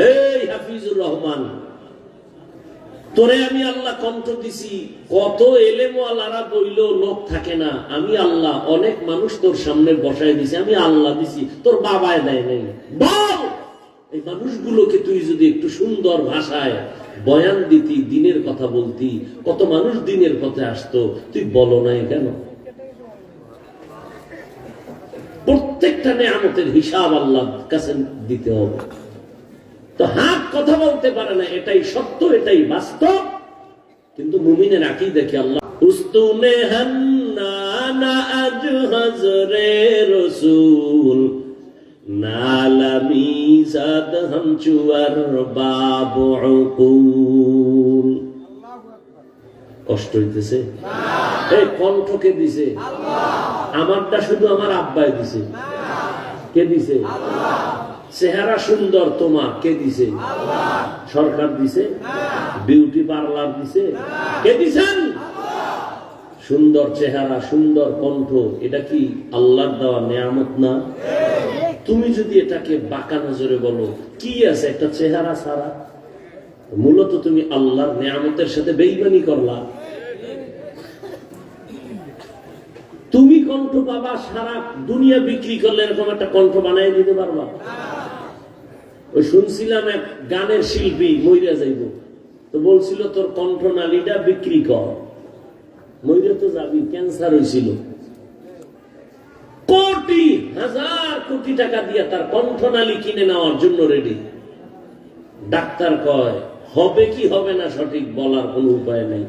এই হাফিজুর রহমান, তোরে আমি আল্লাহ কণ্ঠ দিছি, কত এলেমওয়ালারা বইল লোক থাকে না, আমি আল্লাহ অনেক মানুষ তোর সামনে বসায় দিছি, আমি আল্লাহ দিছি, তোর বাবায় দেয় নাই। বল, এই মানুষগুলোকে তুই যদি একটু সুন্দর ভাষায় বয়ান দিতি, দিনের কথা বলতি, কত মানুষ দিনের পথে আসতো, তুই বলো নাই কেন? প্রত্যেকটা নেয়ামতের হিসাব আল্লাহর কাছে দিতে হবে। তো হাত কথা বলতে পারে না, এটাই সত্য, এটাই বাস্তব। কিন্তু মুমিনের আকীদা দেখে আল্লাহ উস্তুনে হান্নানা আজ হযরে রাসূল নালামি জাদ হামচুয়ার বাবু উকুল। কষ্ট হইতেছে? এই কণ্ঠকে দিছে আল্লাহ, আমারটা শুধু আমার আব্বাই দিছে। কে দিছে? আল্লাহ। চেহারা সুন্দর তোমার, কে দিছে? আল্লাহ। সরকার দিছে? বিউটি পার্লার দিছে? কে দিছেন? আল্লাহ। সুন্দর চেহারা, সুন্দর কণ্ঠ, এটা কি আল্লাহর দেওয়া নিয়ামত না? তুমি যদি এটাকে বাঁকা নজরে বলো, কি আছে একটা চেহারা ছাড়া, মূলত তুমি আল্লাহর নিয়ামতের সাথে বেঈমানি করলা। তুমি কণ্ঠ পাবা, সারা দুনিয়া বিক্রি করলে এরকম একটা কণ্ঠ বানাই দিতে পারবা? ওই শুনছিলাম এক গানের শিল্পী মইরা যাইব, তো বলছিল তোর কণ্ঠনালীটা বিক্রি কর। মইরা তো যাবি, ক্যান্সার হয়েছিল, কোটি হাজার কোটি টাকা দিয়ে তার কণ্ঠনালী কিনে নেওয়ার জন্য রেডি। ডাক্তার কয় হবে কি হবে না সঠিক বলার কোন উপায় নেই।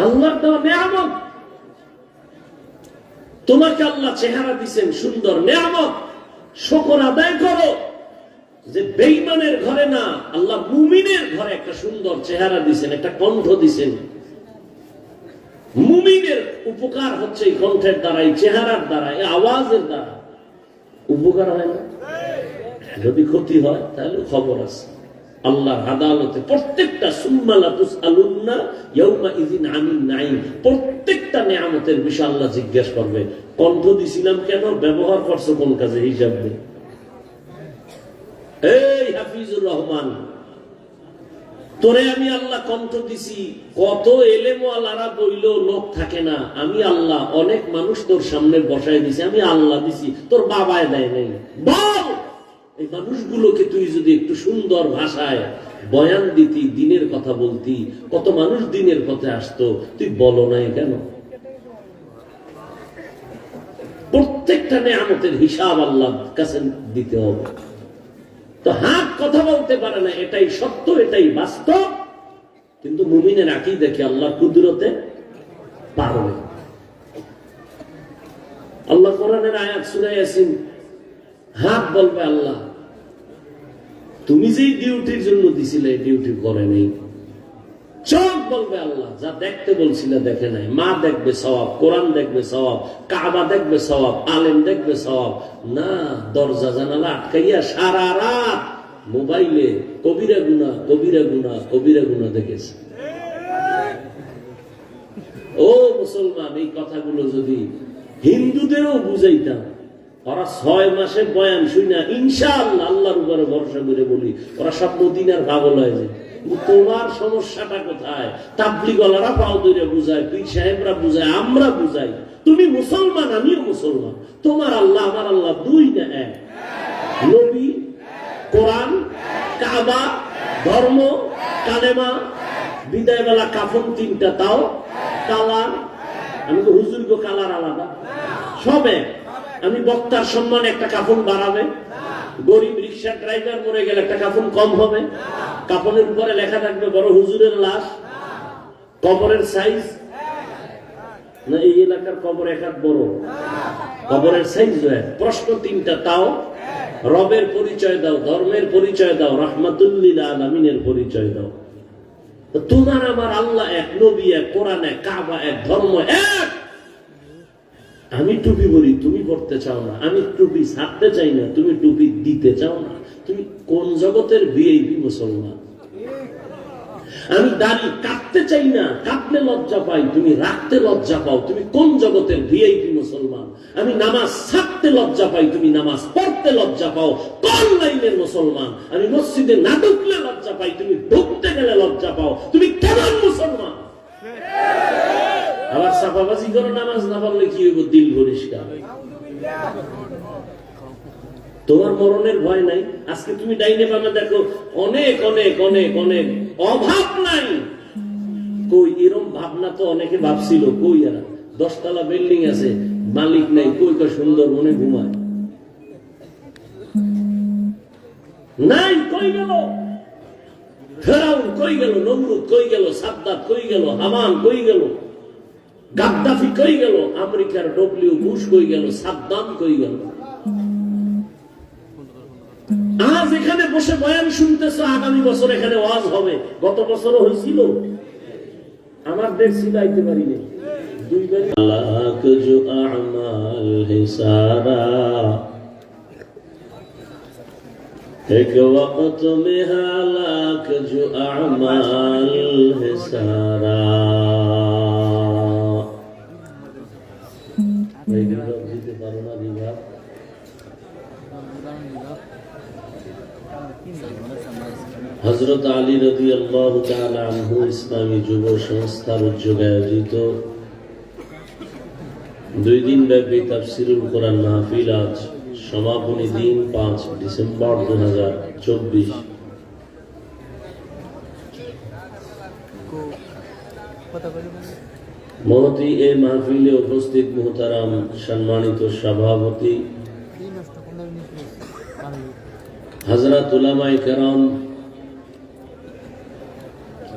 আল্লাহর দেওয়া নিয়ামত। তোমাকে আল্লাহ চেহারা দিচ্ছেন সুন্দর, নিয়ামত, শুকর আদায় করো যে বেঈমানের ঘরে না, আল্লাহ মুমিনের ঘরে একটা সুন্দর চেহারা দিচ্ছেন, একটা কণ্ঠ দিচ্ছেন। মুমিনের উপকার হচ্ছে এই কণ্ঠের দ্বারা, এই চেহারার দ্বারা, এই আওয়াজের দ্বারা। উপকার হয় না? যদি ক্ষতি হয় তাহলে খবর আছে আল্লাহর আদালতে। প্রত্যেকটা সুম্মালা তুসআলুন্না ইয়াউমা ইযিন আনিন নাঈম, প্রত্যেকটা নিয়ামতের বিষয়ে আল্লাহ জিজ্ঞেস করবে। কণ্ঠ দিছিলাম কেন, ব্যবহার করছো কোন কাজে, হিসাব নেই। এই হাফিজুর রহমান, তোরে আমি আল্লাহ কণ্ঠ দিছি, কত এলেমওয়ালারা বইল লোক থাকে না, আমি আল্লাহ অনেক মানুষ তোর সামনে বসায় দিছি, আমি আল্লাহ দিছি, তোর বাবায় দেয় নাই। বল, এই মানুষগুলোকে তুই যদি একটু সুন্দর ভাষায় বয়ান দিতি, দিনের কথা বলতি, কত মানুষ দিনের পথে আসতো, তুই বলো নাই কেন? প্রত্যেকটা নিয়ামতের হিসাব আল্লাহর কাছে দিতে হবে। তো হাত কথা বলতে পারে না, এটাই সত্য, এটাই বাস্তব। কিন্তু মুমিনের আকীদা দেখে আল্লাহর কুদরতে পারবে। আল্লাহ কোরআনের আয়াত সূরা ইয়াসিন, হাত বলবে আল্লাহ তুমি যেই ডিউটির জন্য দিছিলে ডিউটি করে নেই। চোখ বলবে আল্লাহ যা দেখতে বলছিলে দেখে নাই। মা দেখবে সওয়াব, কোরআন দেখবে সওয়াব, কাবা দেখবে সওয়াব, আলেম দেখবে সওয়াব। না, দরজা জানালা আটকাইয়া সারা রাত মোবাইলে কবিরা গুনাহ, কবিরা গুনাহ, কবিরা গুনাহ দেখেছে। ও মুসলমান, এই কথাগুলো যদি হিন্দুদেরও বুঝাইতাম, ওরা 6 মাসে বয়ান শুনা ইনশাআল্লাহ আল্লাহর উপরে ভরসা করে বলি, ওরা সব মদিনার পাগল হয়ে যায়। তোমার সমস্যাটা কোথায়? তাবলীগওয়ালারা পাও ধরে বুঝায়, পীর সাহেবরা বুঝায়, আমরা বুঝাই। তুমি মুসলমান, আমিও মুসলমান। তোমার আল্লাহ আমার আল্লাহ দুই না এক? নবী, কোরআন, কাবা, ধর্ম, কালেমা, বিদায় বেলা কাফন 3টা, তাও কালার। আমি তো হুজুর গো কালার আলাদা, সব এক। আমি বক্তার সম্মান একটা কাফন বাড়াবে, গরিব রিক্সা ড্রাইভার মরে গেলে একটা কাফন কম হবে? কাফনের উপরে লেখা থাকবে বড় হুজুরের লাশ? কবরের সাইজ না এই এলাকার কবর এক হাত বড়, কবরের সাইজ প্রশ্ন 3টা, তাও রবের পরিচয় দাও, ধর্মের পরিচয় দাও, রাহমাতুল লিল আলামিনের পরিচয় দাও। তোমার আমার আল্লাহ এক, নবী এক, কোরআন এক, কাবা এক, ধর্ম এক। আমি টুপি পরি, তুমি পড়তে চাও না। আমি টুপি ছাড়তে চাই না, তুমি টুপি দিতে চাও না। তুমি কোন জগতের ভিআইপি মুসলমান? আমি দাড়ি কাটতে চাই না, কাটলে লজ্জা পাই, তুমি রাখতে লজ্জা পাও, তুমি কোন জগতের ভিআইপি মুসলমান? আমি নামাজ ছাড়তে লজ্জা পাই, তুমি নামাজ পড়তে লজ্জা পাও, কোন লাইনের মুসলমান? আমি মসজিদে না ঢুকলে লজ্জা পাই, তুমি ঢুকতে গেলে লজ্জা পাও, তুমি কেমন মুসলমান? আবার সাফাবাজি করো, নামাজ না পড়লে কি হইব? দিল পরিষ্কার। তোমার মরণের ভয় নাই। আজকে তুমি ডাইনে বামে দেখো, অনেক অনেক অনেক অনেক অভাব নাই। কই এরম ভাবনা তো অনেকে ভাবছিল, কই এরা 10 তলা বিল্ডিং আছে, মালিক নাই, কই কা সুন্দর মনে ঘুমায় নাই। কই গেল ফেরাউন? কই গেল নমরুদ? কই গেল সাদ্দাত? কই গেল হামান? কই গেল গাদ্দাফি? কই গেল আমেরিকার ডব্লিউ বুশ? কই গেল সাদ্দাম? কই গেল? আজ এখানে বসে বয়ান শুনতেছো, আগামী বছর এখানে ওয়াজ হবে। গত বছরও হয়েছিল, আমার দেশ সিলাইতে পারিনি। 2 বারি লাখ জো আমাল হে সারা, এক ওয়াক্ত মে হালাক জো আমাল হে সারা। দিতে পারো না দিবা? হযরত আলী রাদিয়াল্লাহু তাআলা আনহু ইসলামী যুব সংস্থার উদ্যোগে আয়োজিত 2 দিন ব্যাপী তাফসীরুল কোরআন মাহফিল আজ সমাপনী দিন 5 ডিসেম্বর 2024। মহতি এই মাহফিলে উপস্থিত মুহতারাম সম্মানিত সভাপতি হযরত উলামায়ে কেরাম,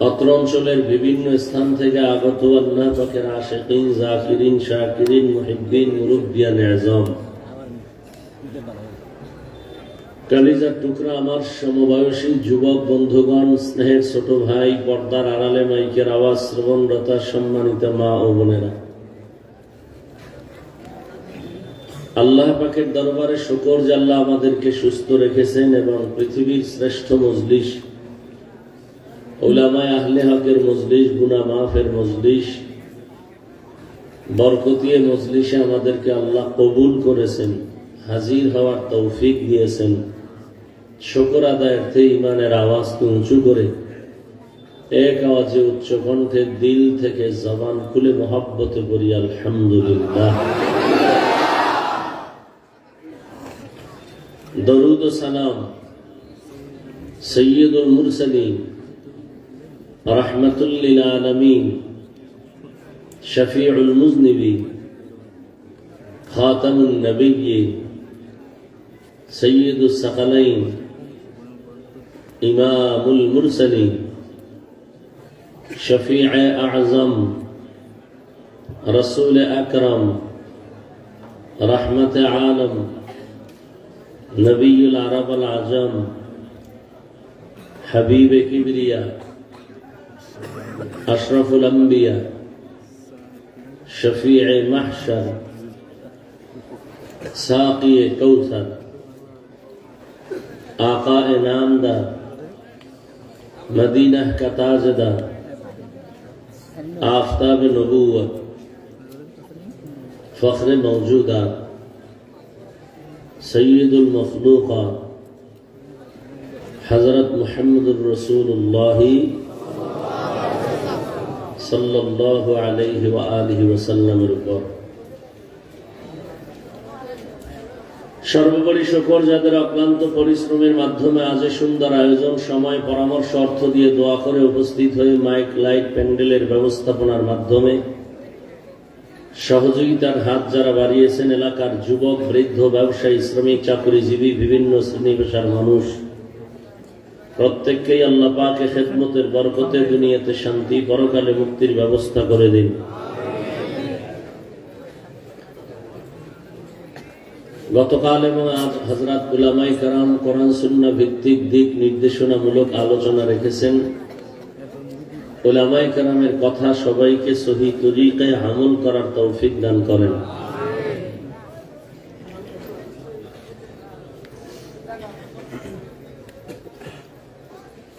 অত্র অঞ্চলের বিভিন্ন স্থান থেকে আগত আল্লাহ পাকের আশিকিন, জাকিরিন, শাকিরিন, মুহিব্বিন, মুরব্বিয়ান আযম, কালিজার টুকরা আমার সমবয়সী যুবক বন্ধুগণ, স্নেহের ছোট ভাই, পর্দার আড়ালে মাইকের আওয়াজ শ্রবণরতা সম্মানিত মা ও বোনেরা, আল্লাহ পাকের দরবারে শুকর যে আল্লাহ আমাদেরকে সুস্থ রেখেছেন এবং পৃথিবীর শ্রেষ্ঠ মজলিস, উলামায়ে আহলে হকের মজলিস, গুনাহ মাফের মজলিস, বরকতিয়ে মজলিসে আমাদেরকে আল্লাহ কবুল করেছেন, হাজির হওয়ার তৌফিক দিয়েছেন। শুকর আদায়ার্থে ইমানের আওয়াজকে উঁচু করে এক আওয়াজে উচ্চ কণ্ঠে দিল থেকে জবান খুলে মহব্বতে করি আলহামদুলিল্লাহ। দরুদ ও সালাম সৈয়দুল মুরসালিন, রাহমাতুল লিল আলামিন, শফিউল মুজনিবিন, খাতামুন নবিয়্যিন, সৈয়দুস সাকালাইন, ইমামুল মুরসালিন, শফিয়ে আযম, রাসূল আকরাম, রহমতে আলম, নবীউল আরব আল আজম, হাবিবে কিবরিয়া, আশরাফুল আম্বিয়া, শফিয়ে মাহশর, সাকিয়ে কৌসর, आकाए नामदार, मदीना का ताजदार, आफताब नबूवत, फख्र मौजूदा, सय्यदुल मखलूका, हजरत मुहम्मदुर रसूलुल्लाह सल्लल्लाहु अलैहि व आलिहि वसल्लमेर উপর সর্বোপরি শুকর যাদের অক্লান্ত পরিশ্রমের মাধ্যমে আজ সুন্দর আয়োজন, সময়, পরামর্শ, অর্থ দিয়ে দোয়া করে উপস্থিত হয়ে মাইক, লাইট, প্যান্ডেলের ব্যবস্থাপনার মাধ্যমে সহযোগিতার হাত যারা বাড়িয়েছেন, এলাকার যুবক, বৃদ্ধ, ব্যবসায়ী, শ্রমিক, চাকরিজীবী, বিভিন্ন শ্রেণী পেশার মানুষ, প্রত্যেককেই আল্লাহ পাকের খেদমতের বরকতে দুনিয়াতে শান্তি, পরকালে মুক্তির ব্যবস্থা করে দিন। গতকাল এবং আজ হযরত উলামায়ে কেরাম কোরআন সুন্নাহ ভিত্তিক দিক নির্দেশনামূলক আলোচনা রেখেছেন। উলামায়ে কেরামের কথা সবাইকে সহিহ তরিকায় আমল করার তৌফিক দান করেন।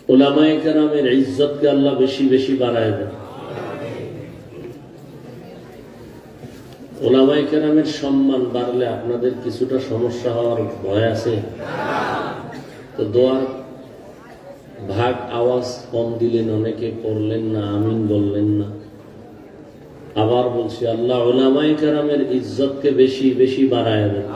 উলামায়ে কেরামের ইজ্জতকে আল্লাহ বেশি বেশি বাড়ায় দেন। উলামায়ে কেরামের সম্মান বাড়লে আপনাদের কিছুটা সমস্যা হওয়ার ভয় আছে। তো দোয়ার ভাগ আওয়াজ কম দিলেন, অনেকে করলেন না, আমিন বললেন না। আবার বলছি, আল্লাহ উলামায়ে কেরামের ইজ্জতকে বেশি বেশি বাড়ায় দেন।